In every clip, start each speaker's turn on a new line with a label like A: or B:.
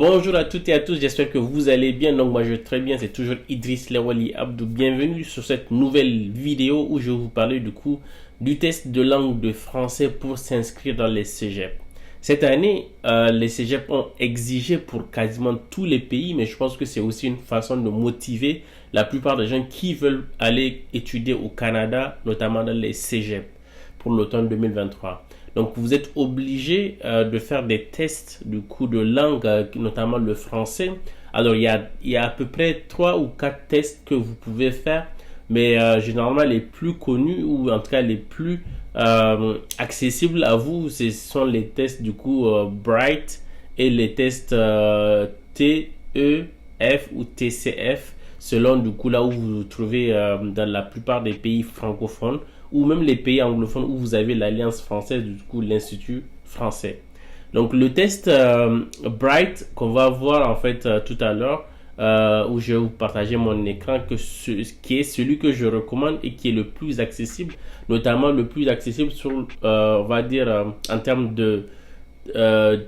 A: Bonjour à toutes et à tous, j'espère que vous allez bien. Donc moi je vais très bien, c'est toujours Idriss Lewali Abdou. Bienvenue sur cette nouvelle vidéo où je vais vous parler du coup du test de langue de français pour s'inscrire dans les cégeps. Cette année, les cégeps ont exigé pour quasiment tous les pays, mais je pense que c'est aussi une façon de motiver la plupart des gens qui veulent aller étudier au Canada, notamment dans les cégeps pour l'automne 2023. Donc vous êtes obligé de faire des tests du coup de langue, notamment le français. Alors il y a à peu près 3 ou 4 tests que vous pouvez faire, mais généralement les plus connus ou en tout cas les plus accessibles à vous, ce sont les tests du coup Bright et les tests TEF ou TCF, selon du coup là où vous vous trouvez dans la plupart des pays francophones ou même les pays anglophones où vous avez l'Alliance française, du coup l'Institut français. Donc le test Bright qu'on va voir en fait tout à l'heure, où je vais vous partager mon écran, qui est celui que je recommande et qui est le plus accessible, notamment le plus accessible sur, on va dire, en termes de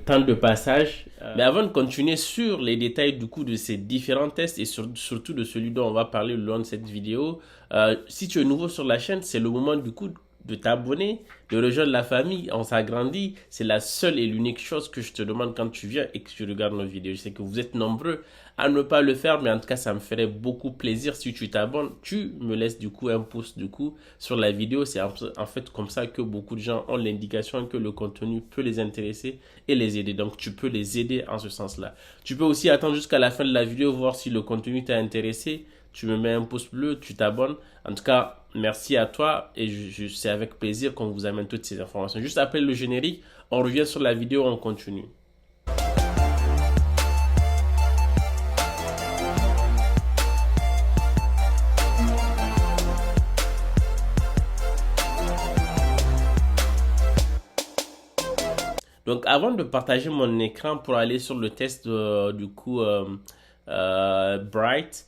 A: temps de passage. Mais avant de continuer sur les détails du coup de ces différents tests et surtout de celui dont on va parler le long de cette vidéo, si tu es nouveau sur la chaîne, c'est le moment du coup de t'abonner, de rejoindre la famille. On s'agrandit. C'est la seule et l'unique chose que je te demande quand tu viens et que tu regardes nos vidéos. Je sais que vous êtes nombreux à ne pas le faire, mais en tout cas, ça me ferait beaucoup plaisir si tu t'abonnes. Tu me laisses du coup un pouce du coup sur la vidéo. C'est en fait comme ça que beaucoup de gens ont l'indication que le contenu peut les intéresser et les aider. Donc, tu peux les aider en ce sens-là. Tu peux aussi attendre jusqu'à la fin de la vidéo, voir si le contenu t'a intéressé. Tu me mets un pouce bleu, tu t'abonnes. En tout cas, merci à toi et c'est avec plaisir qu'on vous amène toutes ces informations. Juste après le générique, on revient sur la vidéo, on continue. Donc avant de partager mon écran pour aller sur le test du coup Bright,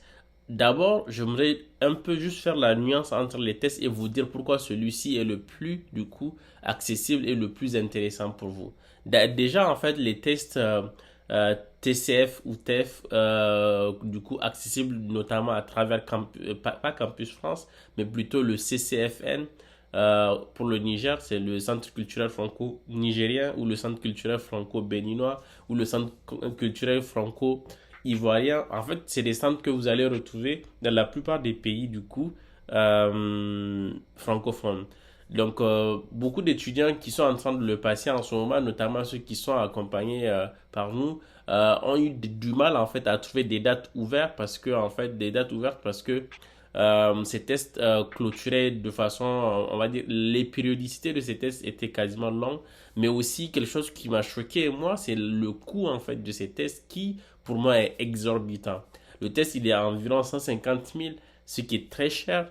A: d'abord j'aimerais un peu juste faire la nuance entre les tests et vous dire pourquoi celui-ci est le plus du coup accessible et le plus intéressant pour vous. Déjà en fait les tests TCF ou TEF du coup accessibles notamment à travers pas Campus France mais plutôt le CCFN. Pour le Niger, c'est le Centre culturel franco-nigérien ou le Centre culturel franco-béninois ou le Centre culturel franco-ivoirien. En fait, c'est des centres que vous allez retrouver dans la plupart des pays du coup francophones. Donc, beaucoup d'étudiants qui sont en train de le passer en ce moment, notamment ceux qui sont accompagnés par nous, ont eu du mal en fait à trouver des dates ouvertes parce que ces tests clôturaient de façon, on va dire, les périodicités de ces tests étaient quasiment longues, mais aussi quelque chose qui m'a choqué, moi, c'est le coût en fait de ces tests qui, pour moi, est exorbitant. Le test, il est à environ 150 000, ce qui est très cher.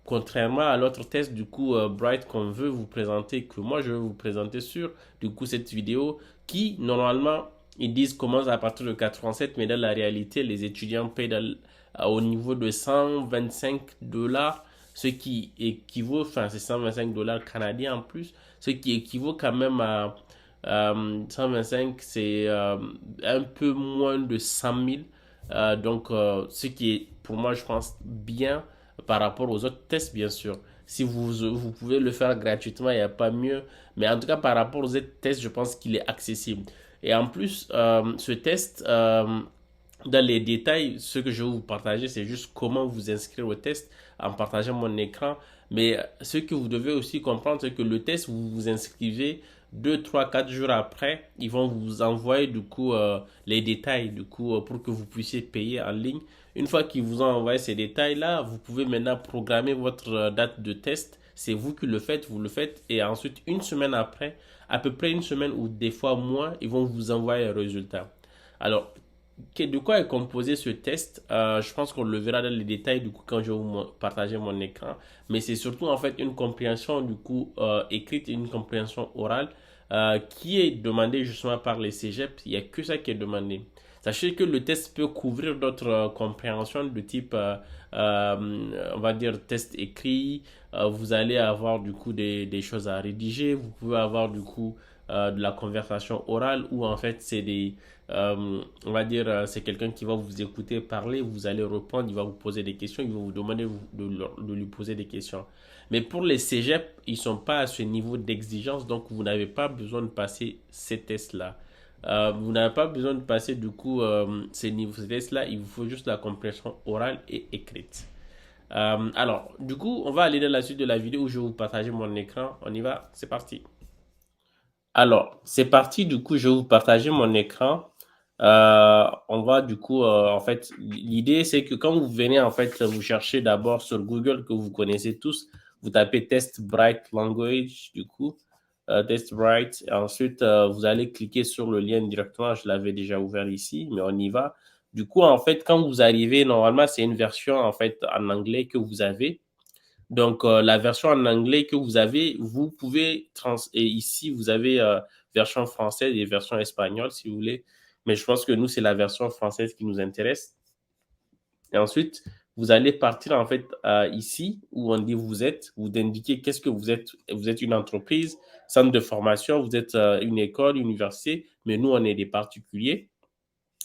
A: Contrairement à l'autre test du coup Bright qu'on veut vous présenter, que moi je vais vous présenter sur du coup cette vidéo, qui normalement ils disent commence à partir de 87, mais dans la réalité les étudiants payent au niveau de 125 dollars, ce qui équivaut, enfin c'est 125 dollars canadiens en plus, ce qui équivaut quand même à 125, c'est un peu moins de 100 000. Donc, ce qui est pour moi, je pense, bien par rapport aux autres tests, bien sûr. Si vous pouvez le faire gratuitement, il n'y a pas mieux. Mais en tout cas, par rapport aux autres tests, je pense qu'il est accessible. Et en plus, ce test, dans les détails, ce que je vais vous partager, c'est juste comment vous inscrire au test en partageant mon écran. Mais ce que vous devez aussi comprendre, c'est que le test, vous vous inscrivez 2, 3, 4 jours après, ils vont vous envoyer du coup les détails du coup pour que vous puissiez payer en ligne. Une fois qu'ils vous ont envoyé ces détails-là, vous pouvez maintenant programmer votre date de test. C'est vous qui le faites, vous le faites et ensuite une semaine après, à peu près une semaine ou des fois moins, ils vont vous envoyer un résultat. Alors, de quoi est composé ce test? Je pense qu'on le verra dans les détails du coup quand je vais vous partager mon écran. Mais c'est surtout en fait une compréhension du coup écrite et une compréhension orale qui est demandée justement par les cégeps. Il n'y a que ça qui est demandé. Sachez que le test peut couvrir d'autres compréhensions de type, on va dire, test écrit. Vous allez avoir du coup des choses à rédiger. Vous pouvez avoir du coup de la conversation orale où en fait c'est On va dire, c'est quelqu'un qui va vous écouter parler, vous allez répondre, il va vous poser des questions, il va vous demander de lui poser des questions. Mais pour les cégeps, ils ne sont pas à ce niveau d'exigence, donc vous n'avez pas besoin de passer ces tests-là. Vous n'avez pas besoin de passer du coup ces tests-là, il vous faut juste la compréhension orale et écrite. Alors, du coup, on va aller dans la suite de la vidéo où je vais vous partager mon écran. On y va, c'est parti. Alors, c'est parti. Du coup, je vais vous partager mon écran. On va du coup, en fait, l'idée c'est que quand vous venez en fait, vous cherchez d'abord sur Google que vous connaissez tous, vous tapez Test Bright Language, du coup, Test Bright. Et ensuite, vous allez cliquer sur le lien directement. Je l'avais déjà ouvert ici, mais on y va. Du coup, en fait, quand vous arrivez, normalement, c'est une version en fait en anglais que vous avez. Donc, la version en anglais que vous avez, vous pouvez et ici, vous avez version française et version espagnole, si vous voulez. Mais je pense que nous, c'est la version française qui nous intéresse. Et ensuite, vous allez partir en fait ici où on dit vous êtes, vous indiquez qu'est-ce que vous êtes. Vous êtes une entreprise, centre de formation, vous êtes une école, université, mais nous, on est des particuliers.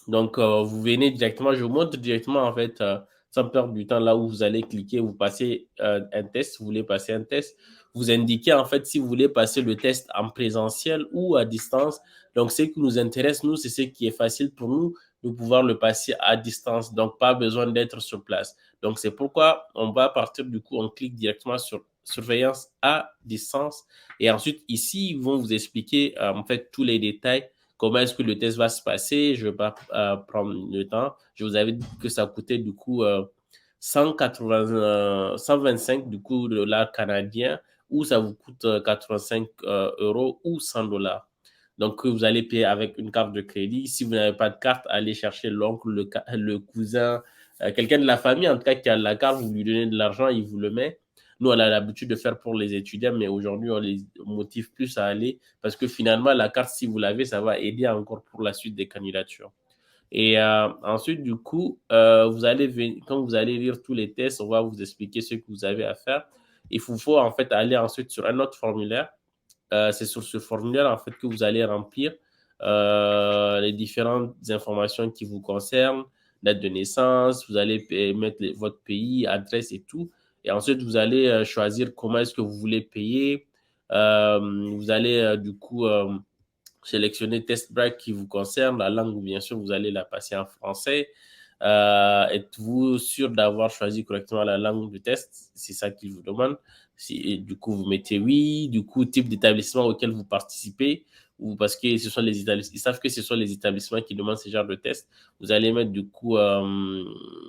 A: Donc, vous venez directement, je vous montre directement, en fait, sans perdre du temps, là où vous allez cliquer, vous passez un test, vous voulez passer un test, vous indiquez, en fait, si vous voulez passer le test en présentiel ou à distance. Donc, ce qui nous intéresse, nous, c'est ce qui est facile pour nous de pouvoir le passer à distance. Donc, pas besoin d'être sur place. Donc, c'est pourquoi on va partir, du coup, on clique directement sur surveillance à distance. Et ensuite, ici, ils vont vous expliquer, en fait, tous les détails comment est-ce que le test va se passer. Je ne vais pas prendre le temps. Je vous avais dit que ça coûtait du coup 180, 125 du coup dollars canadiens ou ça vous coûte 85 euros ou 100 dollars. Donc, vous allez payer avec une carte de crédit. Si vous n'avez pas de carte, allez chercher l'oncle, le cousin, quelqu'un de la famille, en tout cas, qui a la carte, vous lui donnez de l'argent, il vous le met. Nous, on a l'habitude de faire pour les étudiants, mais aujourd'hui, on les motive plus à aller parce que finalement, la carte, si vous l'avez, ça va aider encore pour la suite des candidatures. Et ensuite, du coup, quand vous allez lire tous les tests, on va vous expliquer ce que vous avez à faire. Il vous faut en fait aller ensuite sur un autre formulaire. C'est sur ce formulaire en fait que vous allez remplir les différentes informations qui vous concernent, date de naissance, vous allez mettre votre pays, adresse et tout. Et ensuite, vous allez choisir comment est-ce que vous voulez payer. Vous allez du coup sélectionner test break qui vous concerne. La langue, bien sûr, vous allez la passer en français. Êtes-vous sûr d'avoir choisi correctement la langue du test? C'est ça qu'il vous demande. Si, du coup, vous mettez oui. Du coup, type d'établissement auquel vous participez, ou parce que ce sont les établissements, ils savent que ce sont les établissements qui demandent ce genre de test. Vous allez mettre du coup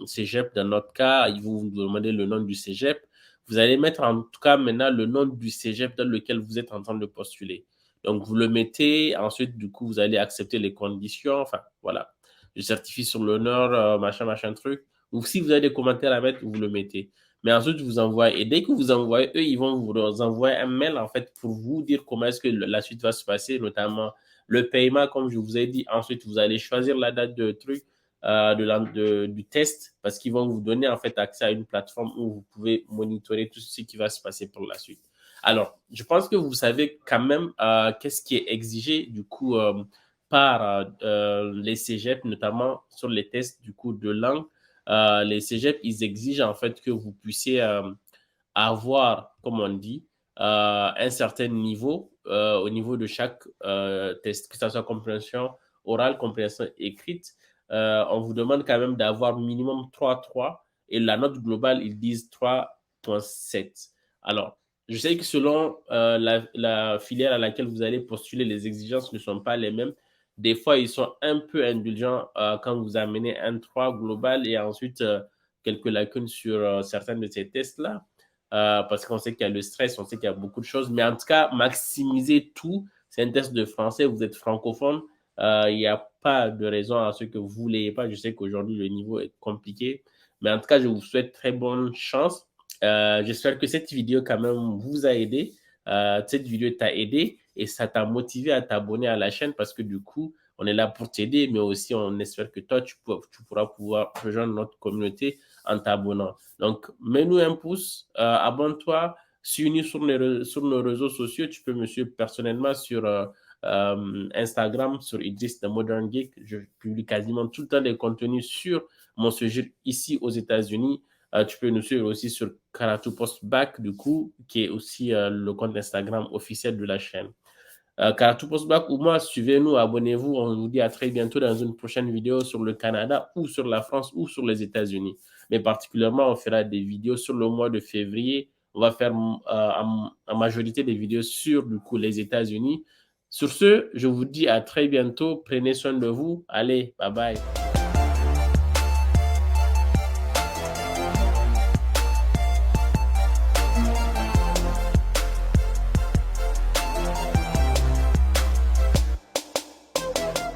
A: cégep dans notre cas. Ils vont vous demander le nom du cégep. Vous allez mettre en tout cas maintenant le nom du cégep dans lequel vous êtes en train de postuler. Donc, vous le mettez. Ensuite, du coup, vous allez accepter les conditions. Enfin, voilà. Je certifie sur l'honneur, machin, machin, truc. Ou si vous avez des commentaires à mettre, vous le mettez. Mais ensuite, vous envoyez. Et dès que vous envoyez, eux, ils vont vous envoyer un mail, en fait, pour vous dire comment est-ce que la suite va se passer, notamment le paiement, comme je vous ai dit. Ensuite, vous allez choisir la date de truc, du test, parce qu'ils vont vous donner, en fait, accès à une plateforme où vous pouvez monitorer tout ce qui va se passer pour la suite. Alors, je pense que vous savez quand même qu'est-ce qui est exigé du coup par les cégeps, notamment sur les tests du coup de langue. Les cégeps, ils exigent en fait que vous puissiez avoir, comme on dit, un certain niveau au niveau de chaque test, que ce soit compréhension orale, compréhension écrite. On vous demande quand même d'avoir minimum 3,3 et la note globale, ils disent 3,7. Alors, je sais que selon la filière à laquelle vous allez postuler, les exigences ne sont pas les mêmes. Des fois, ils sont un peu indulgents quand vous amenez un 3 global et ensuite quelques lacunes sur certains de ces tests-là. Parce qu'on sait qu'il y a le stress, on sait qu'il y a beaucoup de choses. Mais en tout cas, maximiser tout. C'est un test de français, vous êtes francophone. Il n'y a pas de raison à ce que vous ne l'ayez pas. Je sais qu'aujourd'hui, le niveau est compliqué. Mais en tout cas, je vous souhaite très bonne chance. J'espère que cette vidéo quand même vous a aidé. Cette vidéo t'a aidé et ça t'a motivé à t'abonner à la chaîne parce que du coup, on est là pour t'aider, mais aussi on espère que toi, tu pourras pouvoir rejoindre notre communauté en t'abonnant. Donc, mets-nous un pouce, abonne-toi, suis-nous sur nos réseaux sociaux. Tu peux me suivre personnellement sur Instagram sur Idriss The Modern Geek. Je publie quasiment tout le temps des contenus sur mon sujet ici aux États-Unis. Tu peux nous suivre aussi sur Karatu Post Back, du coup, qui est aussi le compte Instagram officiel de la chaîne. Karatu Post Back ou moi, suivez-nous, abonnez-vous. On vous dit à très bientôt dans une prochaine vidéo sur le Canada ou sur la France ou sur les États-Unis. Mais particulièrement, on fera des vidéos sur le mois de février. On va faire en majorité des vidéos sur du coup les États-Unis. Sur ce, je vous dis à très bientôt. Prenez soin de vous. Allez, bye bye.